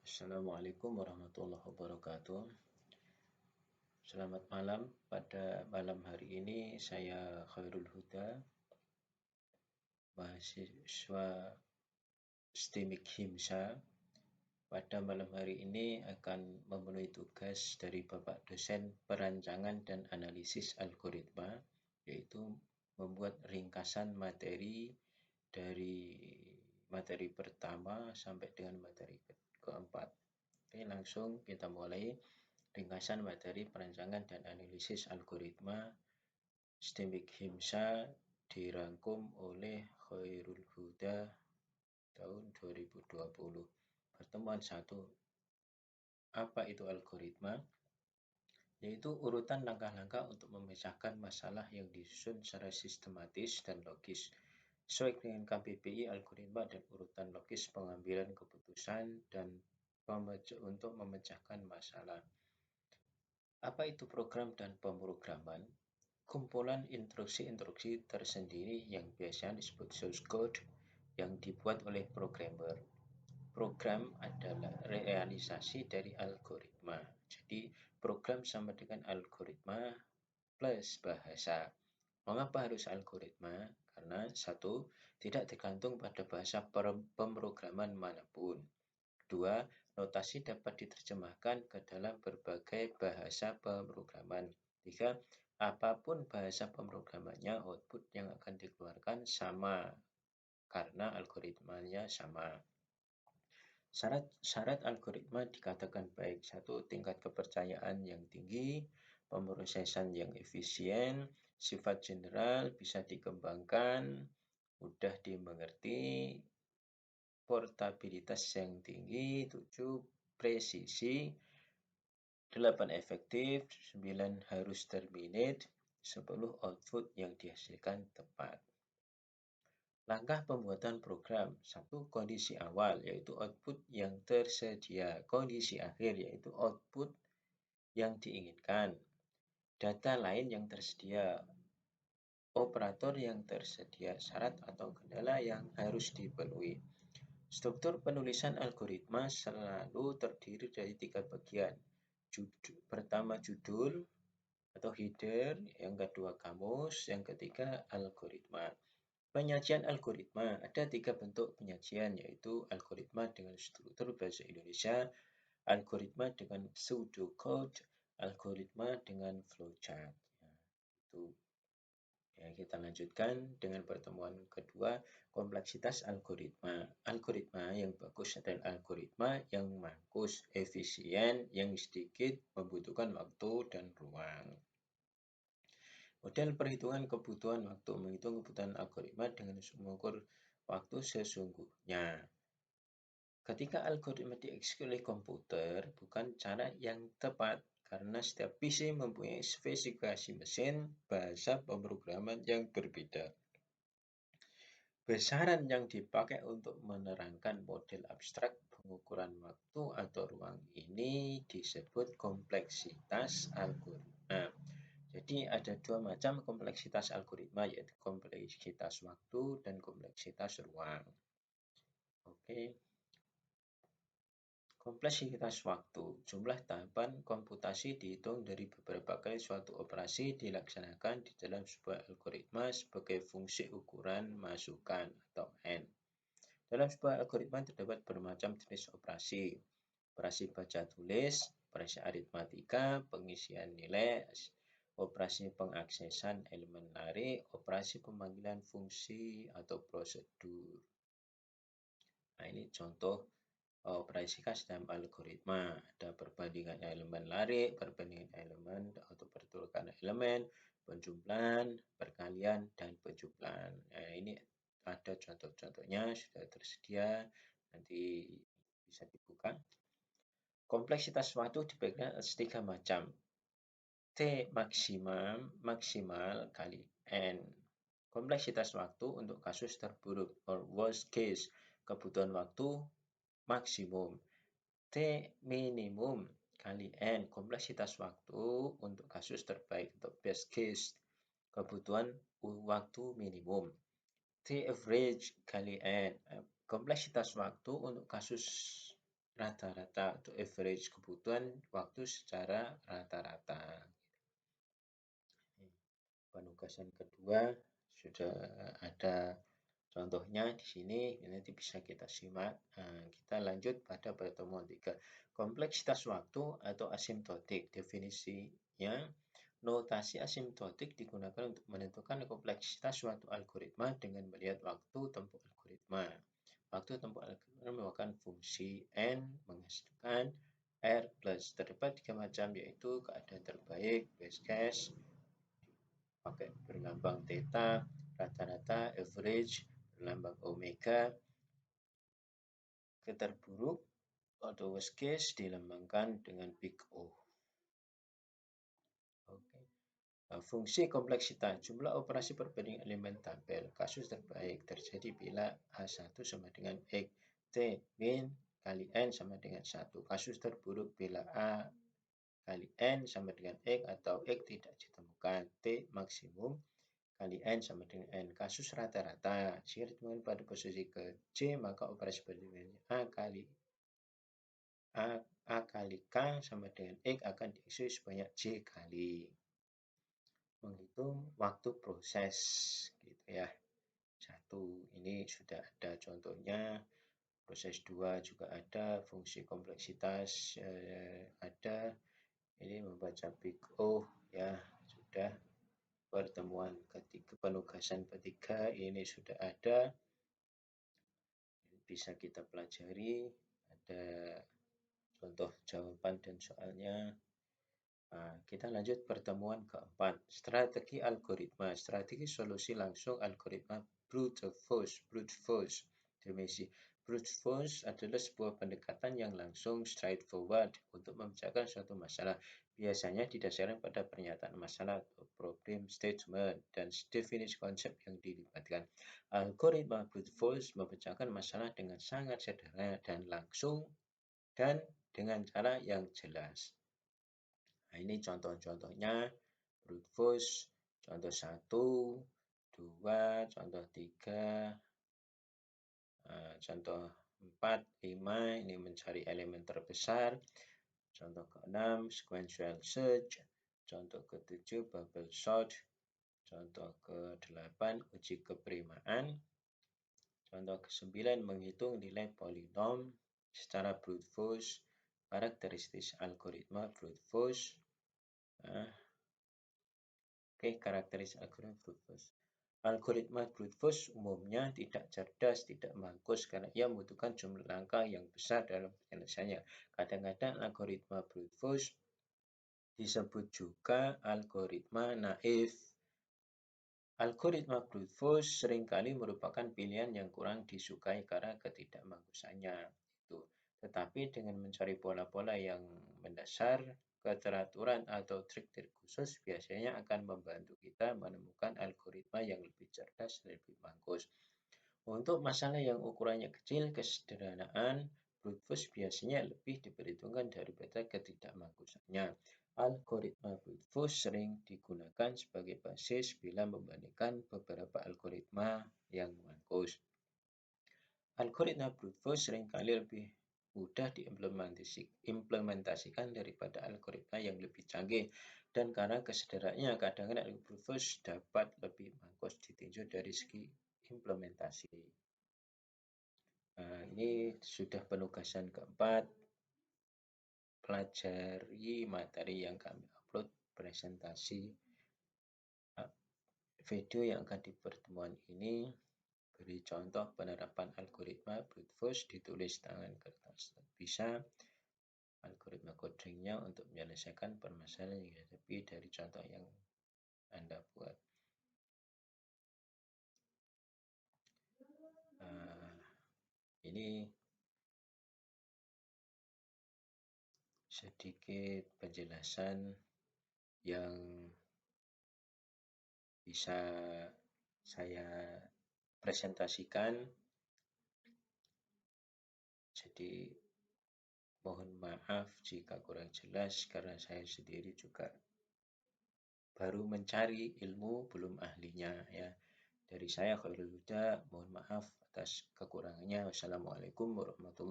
Assalamualaikum warahmatullahi wabarakatuh. Selamat malam. Pada malam hari ini saya Khairul Huda, mahasiswa STEMIK HIMSA. Pada malam hari ini akan memenuhi tugas dari Bapak dosen perancangan dan analisis algoritma, yaitu membuat ringkasan materi dari materi pertama sampai dengan materi keempat. Oke, langsung kita mulai. Ringkasan materi perancangan dan analisis algoritma STEMIK HIMSA dirangkum oleh Khairul Huda tahun 2020. Pertemuan 1. Apa itu algoritma? Yaitu urutan langkah-langkah untuk memecahkan masalah yang disusun secara sistematis dan logis. Sesuai dengan KBBI, algoritma dan urutan logis pengambilan keputusan dan untuk memecahkan masalah. Apa itu program dan pemrograman? Kumpulan instruksi-instruksi tersendiri yang biasanya disebut source code yang dibuat oleh programmer. Program adalah realisasi dari algoritma. Jadi, program sama dengan algoritma plus bahasa. Mengapa harus algoritma? Karena satu, tidak tergantung pada bahasa pemrograman manapun. Dua, notasi dapat diterjemahkan ke dalam berbagai bahasa pemrograman. Tiga, apapun bahasa pemrogramannya, output yang akan dikeluarkan sama karena algoritmanya sama. Syarat algoritma dikatakan baik. Satu, tingkat kepercayaan yang tinggi, pemrosesan yang efisien, sifat general, bisa dikembangkan, mudah dimengerti, portabilitas yang tinggi, 7 presisi, 8 efektif, 9 harus terminate, 10 output yang dihasilkan tepat. Langkah pembuatan program. 1. Kondisi awal, yaitu output yang tersedia. Kondisi akhir, yaitu output yang diinginkan. Data lain yang tersedia. Operator yang tersedia, syarat atau kendala yang harus dipenuhi. Struktur penulisan algoritma selalu terdiri dari 3 bagian. Pertama judul atau header, yang kedua kamus, yang ketiga algoritma. Penyajian algoritma, ada 3 bentuk penyajian, yaitu algoritma dengan struktur bahasa Indonesia, algoritma dengan pseudocode, algoritma dengan flowchart. Itu. Ya, kita lanjutkan dengan pertemuan kedua, kompleksitas algoritma. Algoritma yang bagus adalah algoritma yang makus, efisien, yang sedikit membutuhkan waktu dan ruang. Model perhitungan kebutuhan waktu, menghitung kebutuhan algoritma dengan mengukur waktu sesungguhnya. Ketika algoritma dieksekusi oleh komputer, bukan cara yang tepat karena setiap PC mempunyai spesifikasi mesin, bahasa pemrograman yang berbeda. Besaran yang dipakai untuk menerangkan model abstrak pengukuran waktu atau ruang ini disebut kompleksitas algoritma. Jadi ada 2 macam kompleksitas algoritma, yaitu kompleksitas waktu dan kompleksitas ruang. Oke. Kompleksitas waktu, jumlah tahapan komputasi dihitung dari beberapa kali suatu operasi dilaksanakan di dalam sebuah algoritma sebagai fungsi ukuran masukan atau N. Dalam sebuah algoritma terdapat bermacam jenis operasi. Operasi baca tulis, operasi aritmatika, pengisian nilai, operasi pengaksesan elemen lari, operasi pemanggilan fungsi atau prosedur. Nah, ini contoh operasi dalam algoritma. Ada perbandingan elemen lari, perbandingan elemen atau pertukaran elemen, penjumlahan, perkalian, dan penjumlahan. Nah, ini ada contoh-contohnya sudah tersedia, nanti bisa dibuka. Kompleksitas waktu dibagi atas 3 macam. T maksimal kali N. Kompleksitas waktu untuk kasus terburuk or worst case, kebutuhan waktu maksimum. T minimum kali N, kompleksitas waktu untuk kasus terbaik atau best case, kebutuhan waktu minimum. T average kali N, kompleksitas waktu untuk kasus rata-rata atau average kebutuhan waktu secara rata-rata. Penugasan kedua sudah ada contohnya di sini, nanti bisa kita simak. Kita lanjut pada pertemuan 3. Kompleksitas waktu atau asimptotik. Definisinya, notasi asimptotik digunakan untuk menentukan kompleksitas suatu algoritma dengan melihat waktu tempuh algoritma. Waktu tempuh algoritma merupakan fungsi N menghasilkan R plus. Terdapat 3 macam, yaitu keadaan terbaik, best case, pakai berlambang theta, rata-rata, average, berlambang omega, keterburuk atau worst case dilambangkan dengan big O. Oke. Fungsi kompleksitas, jumlah operasi perbandingan elemen tabel. Kasus terbaik terjadi bila A1 sama dengan X, T min kali N sama dengan 1. Kasus terburuk bila A kali N sama dengan X atau X tidak ditemukan. T maksimum kali N sama dengan N. Kasus rata-rata, jika ditemukan pada posisi ke C, maka operasi perbandingannya A kali K sama dengan X akan diisi sebanyak J kali. Menghitung waktu proses, gitu ya. 1, ini sudah ada contohnya. Proses 2 juga ada, fungsi kompleksitas ada. Ini membaca big O, ya, sudah. Pertemuan ketiga, penugasan ketiga ini sudah ada, bisa kita pelajari. Ada contoh jawaban dan soalnya. Kita lanjut pertemuan keempat, strategi algoritma. Strategi solusi langsung algoritma brute force. Definisi brute force adalah sebuah pendekatan yang langsung straightforward untuk memecahkan suatu masalah. Biasanya didasarkan pada pernyataan masalah atau problem statement dan definisi konsep yang dilibatkan. Algoritma brute force memecahkan masalah dengan sangat sederhana dan langsung dan dengan cara yang jelas. Nah, ini contoh-contohnya brute force, contoh 1, 2, contoh 3, contoh 4, 5, ini mencari elemen terbesar, contoh ke-6, sequential search, contoh ke-7, bubble sort, contoh ke-8, uji keperimaan, contoh ke-9, menghitung nilai polinom secara brute force, karakteristik algoritma brute force. Karakteristik algoritma brute force. Algoritma brute force umumnya tidak cerdas, tidak mampus karena ia membutuhkan jumlah langkah yang besar dalam penyelesaiannya. Kadang-kadang algoritma brute force disebut juga algoritma naif. Algoritma brute force seringkali merupakan pilihan yang kurang disukai karena ketidakmampusannya. Tetapi dengan mencari pola-pola yang mendasar, keteraturan atau trik-trik khusus biasanya akan membantu kita menemukan algoritma yang lebih cerdas dan lebih bagus. Untuk masalah yang ukurannya kecil, kesederhanaan brute force biasanya lebih diperhitungkan daripada ketidakmampusannya. Algoritma brute force sering digunakan sebagai basis bila membandingkan beberapa algoritma yang bagus. Algoritma brute force seringkali lebih mudah diimplementasikan daripada algoritma yang lebih canggih, dan karena kesederhanaannya kadang-kadang brute force dapat lebih bagus ditinjau dari segi implementasi. Ini sudah penugasan keempat. Pelajari materi yang kami upload, presentasi video yang akan di pertemuan ini. Beri contoh penerapan algoritma brute force, ditulis tangan kertas. Bisa algoritma codingnya untuk menyelesaikan permasalahan yang dihadapi dari contoh yang Anda buat. Ini sedikit penjelasan yang bisa saya presentasikan. Jadi mohon maaf jika kurang jelas karena saya sendiri juga baru mencari ilmu, belum ahlinya, ya. Dari saya Khairul Huda, mohon maaf atas kekurangannya. Wassalamualaikum warahmatullahi wabarakatuh.